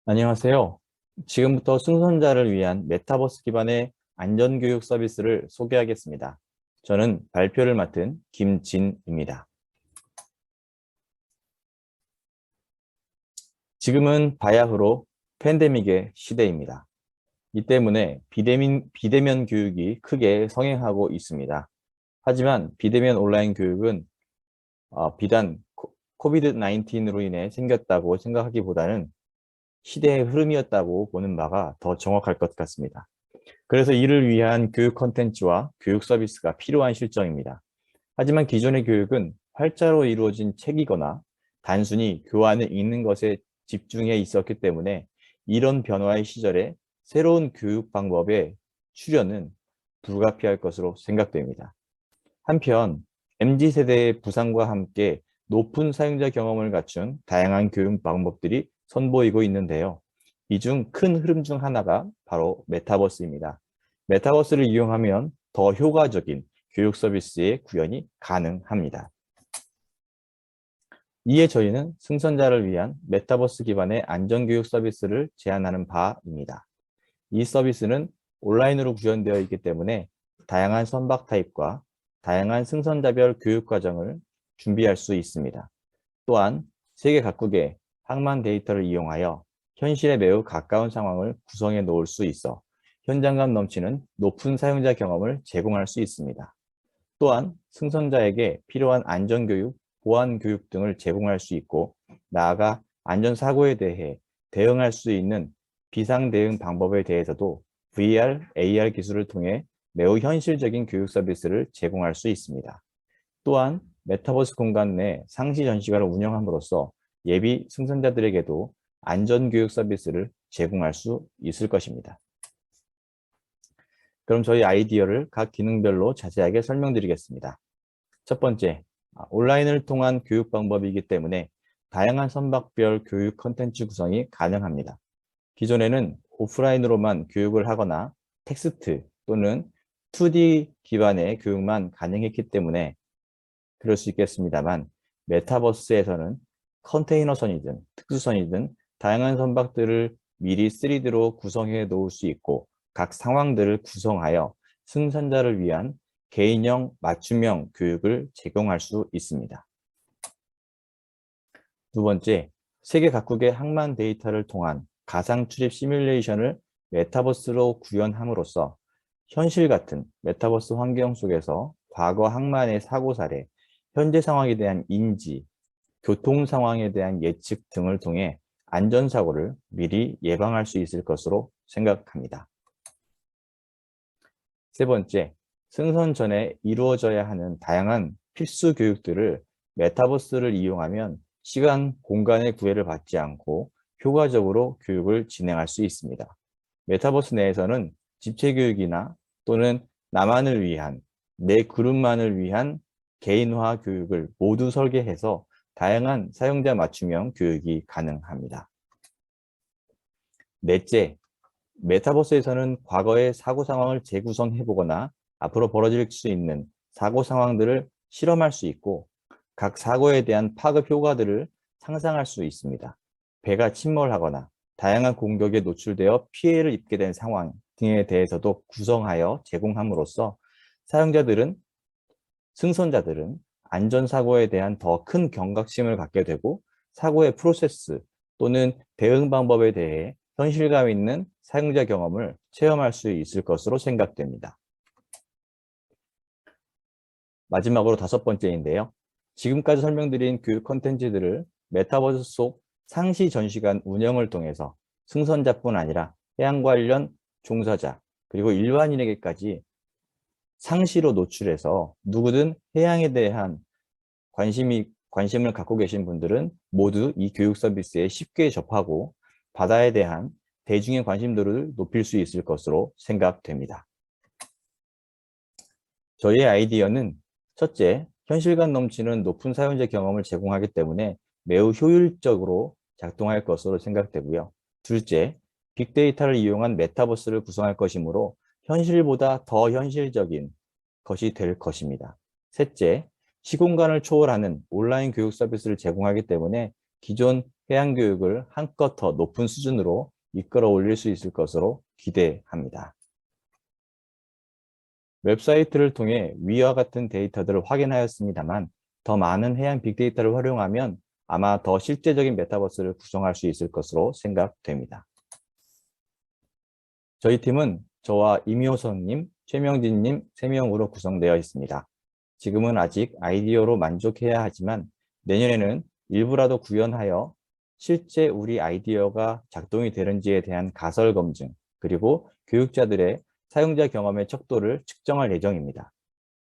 안녕하세요. 지금부터 승선자를 위한 메타버스 기반의 안전교육 서비스를 소개하겠습니다. 저는 발표를 맡은 김진입니다. 지금은 바야흐로 팬데믹의 시대입니다. 이 때문에 비대면 교육이 크게 성행하고 있습니다. 하지만 비대면 온라인 교육은 비단 코비드-19으로 인해 생겼다고 생각하기보다는 시대의 흐름이었다고 보는 바가 더 정확할 것 같습니다. 그래서 이를 위한 교육 콘텐츠와 교육 서비스가 필요한 실정입니다. 하지만 기존의 교육은 활자로 이루어진 책이거나 단순히 교환을 읽는 것에 집중해 있었기 때문에 이런 변화의 시절에 새로운 교육 방법의 출현은 불가피할 것으로 생각됩니다. 한편 MZ세대의 부상과 함께 높은 사용자 경험을 갖춘 다양한 교육 방법들이 선보이고 있는데요. 이 중 큰 흐름 중 하나가 바로 메타버스입니다. 메타버스를 이용하면 더 효과적인 교육 서비스의 구현이 가능합니다. 이에 저희는 승선자를 위한 메타버스 기반의 안전교육 서비스를 제안하는 바입니다. 이 서비스는 온라인으로 구현되어 있기 때문에 다양한 선박 타입과 다양한 승선자별 교육 과정을 준비할 수 있습니다. 또한 세계 각국의 항만 데이터를 이용하여 현실에 매우 가까운 상황을 구성해 놓을 수 있어 현장감 넘치는 높은 사용자 경험을 제공할 수 있습니다. 또한 승선자에게 필요한 안전교육, 보안교육 등을 제공할 수 있고 나아가 안전사고에 대해 대응할 수 있는 비상대응 방법에 대해서도 VR, AR 기술을 통해 매우 현실적인 교육 서비스를 제공할 수 있습니다. 또한 메타버스 공간 내 상시 전시관을 운영함으로써 예비 승선자들에게도 안전교육 서비스를 제공할 수 있을 것입니다. 그럼 저희 아이디어를 각 기능별로 자세하게 설명드리겠습니다. 첫 번째, 온라인을 통한 교육 방법이기 때문에 다양한 선박별 교육 콘텐츠 구성이 가능합니다. 기존에는 오프라인으로만 교육을 하거나 텍스트 또는 2D 기반의 교육만 가능했기 때문에 그럴 수 있겠습니다만 메타버스에서는 컨테이너선이든 특수선이든 다양한 선박들을 미리 3D로 구성해 놓을 수 있고 각 상황들을 구성하여 승선자를 위한 개인형 맞춤형 교육을 제공할 수 있습니다. 두 번째, 세계 각국의 항만 데이터를 통한 가상 출입 시뮬레이션을 메타버스로 구현함으로써 현실 같은 메타버스 환경 속에서 과거 항만의 사고 사례, 현재 상황에 대한 인지, 교통 상황에 대한 예측 등을 통해 안전사고를 미리 예방할 수 있을 것으로 생각합니다. 세 번째, 승선 전에 이루어져야 하는 다양한 필수 교육들을 메타버스를 이용하면 시간, 공간의 구애를 받지 않고 효과적으로 교육을 진행할 수 있습니다. 메타버스 내에서는 집체교육이나 또는 나만을 위한, 내 그룹만을 위한 개인화 교육을 모두 설계해서 다양한 사용자 맞춤형 교육이 가능합니다. 넷째, 메타버스에서는 과거의 사고 상황을 재구성해보거나 앞으로 벌어질 수 있는 사고 상황들을 실험할 수 있고 각 사고에 대한 파급 효과들을 상상할 수 있습니다. 배가 침몰하거나 다양한 공격에 노출되어 피해를 입게 된 상황 등에 대해서도 구성하여 제공함으로써 승선자들은 안전사고에 대한 더 큰 경각심을 갖게 되고 사고의 프로세스 또는 대응 방법에 대해 현실감 있는 사용자 경험을 체험할 수 있을 것으로 생각됩니다. 마지막으로 다섯 번째인데요. 지금까지 설명드린 교육 콘텐츠들을 메타버스 속 상시 전시관 운영을 통해서 승선자뿐 아니라 해양 관련 종사자 그리고 일반인에게까지 상시로 노출해서 누구든 해양에 대한 관심을 갖고 계신 분들은 모두 이 교육 서비스에 쉽게 접하고 바다에 대한 대중의 관심도를 높일 수 있을 것으로 생각됩니다. 저희의 아이디어는 첫째, 현실감 넘치는 높은 사용자 경험을 제공하기 때문에 매우 효율적으로 작동할 것으로 생각되고요. 둘째, 빅데이터를 이용한 메타버스를 구성할 것이므로 현실보다 더 현실적인 것이 될 것입니다. 셋째, 시공간을 초월하는 온라인 교육 서비스를 제공하기 때문에 기존 해양교육을 한껏 더 높은 수준으로 이끌어 올릴 수 있을 것으로 기대합니다. 웹사이트를 통해 위와 같은 데이터들을 확인하였습니다만 더 많은 해양 빅데이터를 활용하면 아마 더 실제적인 메타버스를 구성할 수 있을 것으로 생각됩니다. 저희 팀은 저와 임효선님, 최명진님 3명으로 구성되어 있습니다. 지금은 아직 아이디어로 만족해야 하지만 내년에는 일부라도 구현하여 실제 우리 아이디어가 작동이 되는지에 대한 가설 검증, 그리고 교육자들의 사용자 경험의 척도를 측정할 예정입니다.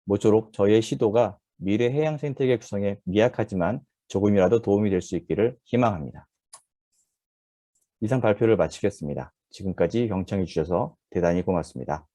모쪼록 저희의 시도가 미래 해양 생태계 구성에 미약하지만 조금이라도 도움이 될 수 있기를 희망합니다. 이상 발표를 마치겠습니다. 지금까지 경청해 주셔서 대단히 고맙습니다.